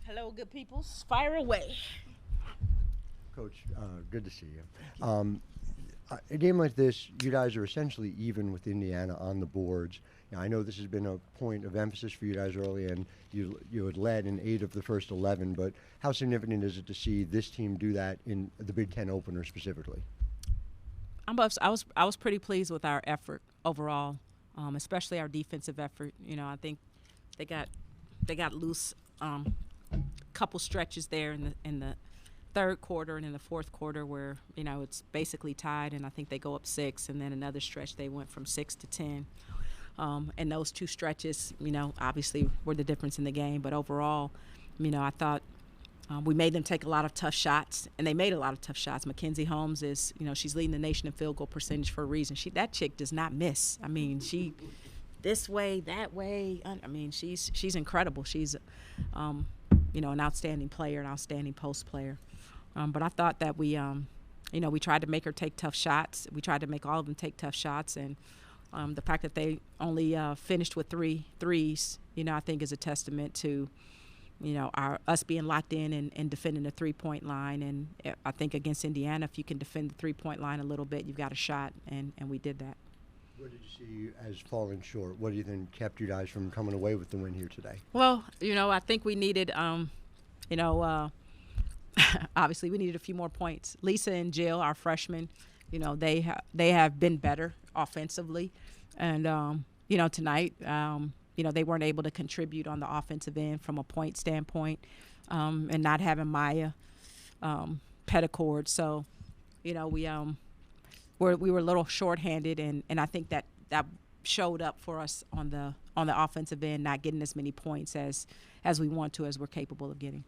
Hello, good peoples. Fire away. Coach, good to see you. A game like this, you guys are essentially even with Indiana on the boards. Now, I know this has been a point of emphasis for you guys early, and you had led in 8 of the first 11. But how significant is it to see this team do that in the Big Ten opener specifically? I was pretty pleased with our effort overall, especially our defensive effort. I think they got they got loose couple stretches there in the third quarter and in the fourth quarter where it's basically tied, and I think they go up 6, and then another stretch they went from 6 to 10. And those two stretches, obviously were the difference in the game. But overall, I thought we made them take a lot of tough shots, and they made a lot of tough shots. McKenzie Holmes is, she's leading the nation in field goal percentage for a reason. That chick does not miss. I mean, she this way, that way. I mean, she's incredible. She's, an outstanding player, an outstanding post player. But I thought that we tried to make her take tough shots. We tried to make all of them take tough shots, and the fact that they only finished with 3 threes, I think is a testament to, us being locked in and defending the 3-point line. And I think against Indiana, if you can defend the 3-point line a little bit, you've got a shot, and we did that. What did you see as falling short? What do you think kept you guys from coming away with the win here today? Well, I think we needed, obviously we needed a few more points. Lisa and Jill, our freshmen, they have been better offensively, and tonight, they weren't able to contribute on the offensive end from a point standpoint, and not having Maya Petticord. So, we were a little shorthanded, and I think that showed up for us on the offensive end, not getting as many points as we want to, as we're capable of getting.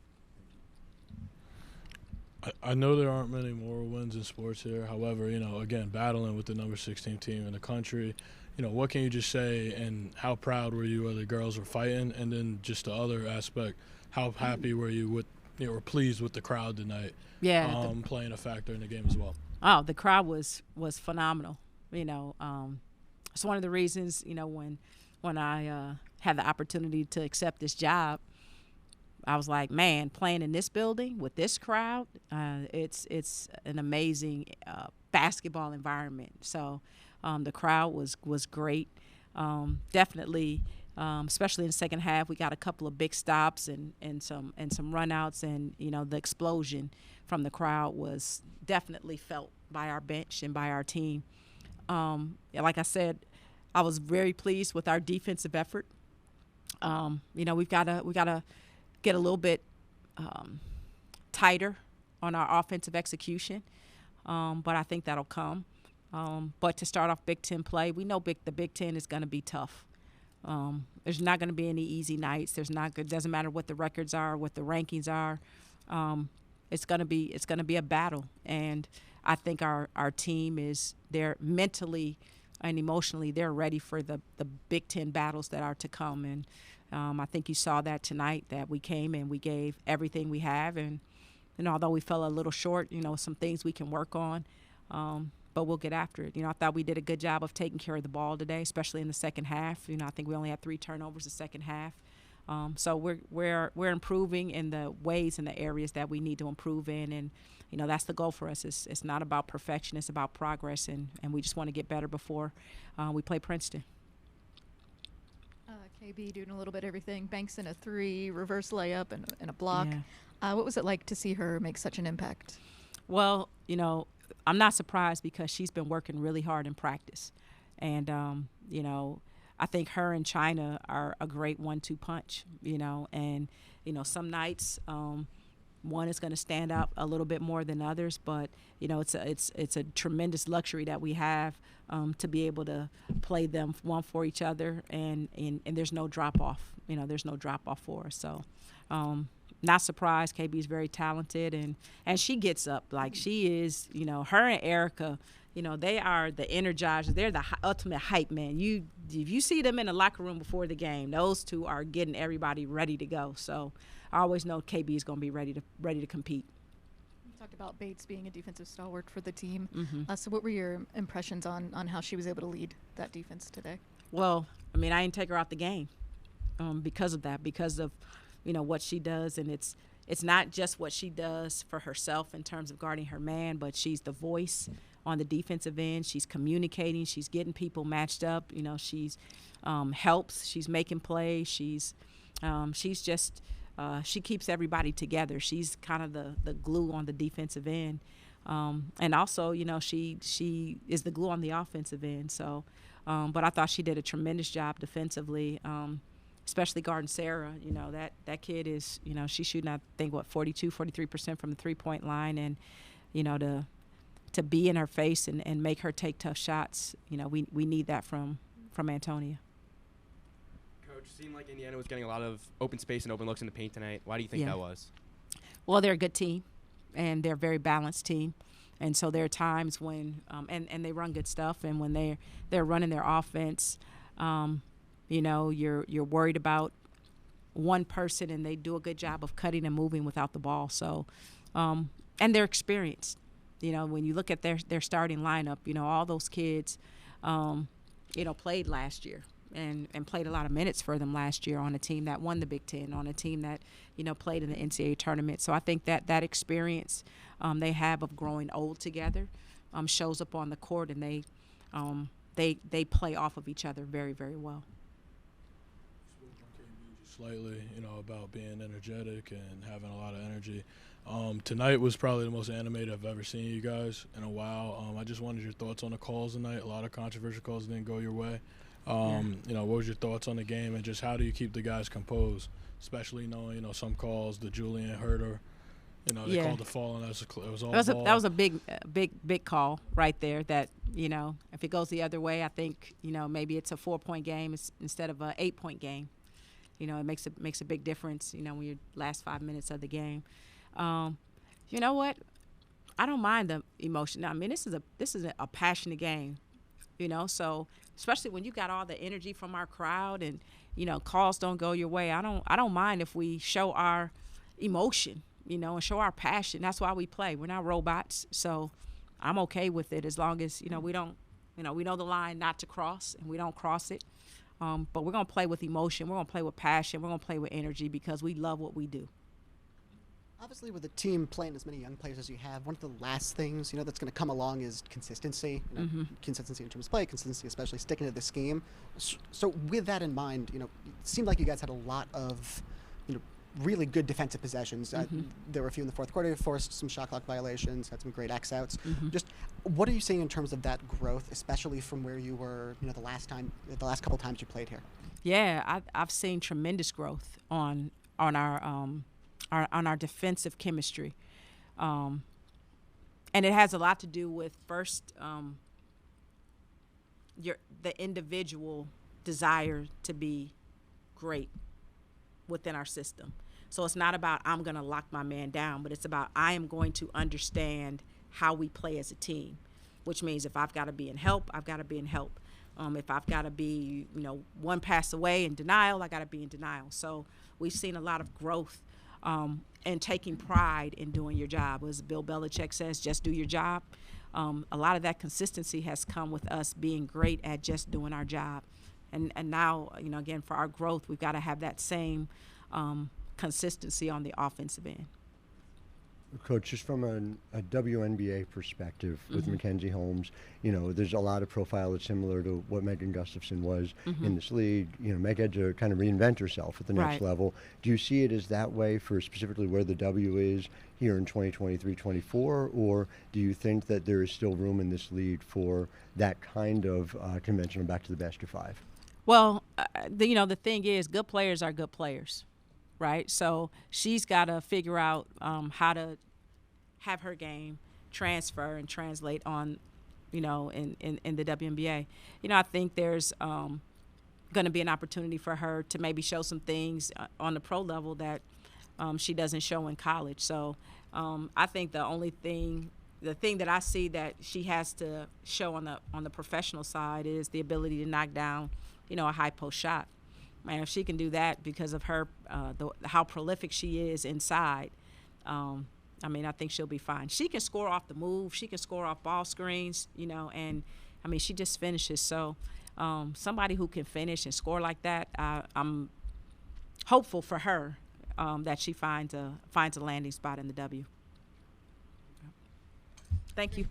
I know there aren't many more wins in sports here. However, again, battling with the number 16 team in the country, what can you just say, and how proud were you where the girls were fighting? And then just the other aspect, how happy were you with, or pleased with the crowd tonight? Yeah. Playing a factor in the game as well. Oh, the crowd was phenomenal. It's one of the reasons, when I had the opportunity to accept this job, I was like, man, playing in this building with this crowd, it's an amazing basketball environment. So the crowd was great. Definitely, especially in the second half, we got a couple of big stops and some runouts, and the explosion from the crowd was definitely felt by our bench and by our team. Like I said, I was very pleased with our defensive effort. We've got to get a little bit tighter on our offensive execution, but I think that'll come. But to start off Big Ten play, we know the Big Ten is going to be tough. There's not going to be any easy nights. It doesn't matter what the records are, what the rankings are. It's going to be a battle, and I think our team they're mentally and emotionally they're ready for the Big Ten battles that are to come. And I think you saw that tonight, that we came and we gave everything we have, and although we fell a little short, some things we can work on, but we'll get after it. I thought we did a good job of taking care of the ball today, especially in the second half. I think we only had 3 turnovers the second half. So we're improving in the ways and the areas that we need to improve in, and that's the goal for us. It's not about perfection, it's about progress, and we just want to get better before we play Princeton. KB doing a little bit of everything, banks in a 3, reverse layup, and a block. Yeah. What was it like to see her make such an impact? Well, I'm not surprised because she's been working really hard in practice, and I think her and China are a great 1-2 punch. And some nights one is going to stand out a little bit more than others, but it's a tremendous luxury that we have to be able to play them one for each other, and there's no drop off. There's no drop off for us. So not surprised. KB is very talented, and she gets up like she is. Her and Erica, they are the energizers. They're the ultimate hype man. If you see them in the locker room before the game, those two are getting everybody ready to go. So I always know KB is going to be ready to compete. You talked about Bates being a defensive stalwart for the team. Mm-hmm. So what were your impressions on how she was able to lead that defense today? Well, I didn't take her out the game because of that, because of what she does, and it's not just what she does for herself in terms of guarding her man, but she's the voice on the defensive end. She's communicating. She's getting people matched up. She's helps. She's making plays. She's just she keeps everybody together. She's kind of the glue on the defensive end. And also, she is the glue on the offensive end. So, but I thought she did a tremendous job defensively, especially guarding Sarah. That kid is, she's shooting, I think, 43% from the three-point line. And, to be in her face and make her take tough shots, we need that from Antonia. Coach, it seemed like Indiana was getting a lot of open space and open looks in the paint tonight. Why do you think that was? Well, they're a good team, and they're a very balanced team. And so there are times when and they run good stuff, and when they're running their offense, you're worried about one person, and they do a good job of cutting and moving without the ball. So and they're experienced. When you look at their starting lineup, all those kids played last year and played a lot of minutes for them last year on a team that won the Big Ten, on a team that played in the NCAA tournament. So I think that experience they have of growing old together shows up on the court, and they play off of each other very, very well. Slightly, about being energetic and having a lot of energy. Tonight was probably the most animated I've ever seen you guys in a while. I just wanted your thoughts on the calls tonight. A lot of controversial calls didn't go your way. What was your thoughts on the game, and just how do you keep the guys composed, especially knowing, some calls, the Julian Herder, they called the fall, and it was all ball. That was a big call right there. That if it goes the other way, I think maybe it's a 4-point game instead of a 8-point game. It makes a big difference. When you're last 5 minutes of the game. You know what? I don't mind the emotion. I mean, this is a passionate game. So especially when you got all the energy from our crowd, and calls don't go your way. I don't mind if we show our emotion. And show our passion. That's why we play. We're not robots. So I'm okay with it as long as, we don't, we know the line not to cross, and we don't cross it. But we're going to play with emotion. We're going to play with passion. We're going to play with energy because we love what we do. Obviously, with the team playing as many young players as you have, one of the last things, that's going to come along is consistency. Consistency in terms of play, consistency especially sticking to the scheme. So with that in mind, it seemed like you guys had a lot of, really good defensive possessions. There were a few in the fourth quarter, forced some shot clock violations, had some great X-outs. Just what are you seeing in terms of that growth, especially from where you were, the last couple times you played here? Yeah, I've seen tremendous growth on our defensive chemistry, and it has a lot to do with first the individual desire to be great within our system. So it's not about I'm going to lock my man down, but it's about I am going to understand how we play as a team, which means if I've got to be in help, I've got to be in help. If I've got to be, one pass away in denial, I got to be in denial. So we've seen a lot of growth and taking pride in doing your job. As Bill Belichick says, just do your job. A lot of that consistency has come with us being great at just doing our job. And now, again, for our growth, we've got to have that same consistency on the offensive end. Coach, just from a WNBA perspective with McKenzie Holmes, there's a lot of profile that's similar to what Megan Gustafson was in this league. Meg had to kind of reinvent herself at the next level. Do you see it as that way for specifically where the W is here in 2023-24, or do you think that there is still room in this league for that kind of conventional back to the best of five? Well, the thing is, good players are good players. Right, so she's got to figure out how to have her game transfer and translate on, in the WNBA. I think there's going to be an opportunity for her to maybe show some things on the pro level that she doesn't show in college. So I think the thing that I see that she has to show on the professional side is the ability to knock down, a high post shot. Man, if she can do that because of her, how prolific she is inside, I think she'll be fine. She can score off the move. She can score off ball screens, and, she just finishes. So somebody who can finish and score like that, I'm hopeful for her. that she finds a landing spot in the W. Thank you.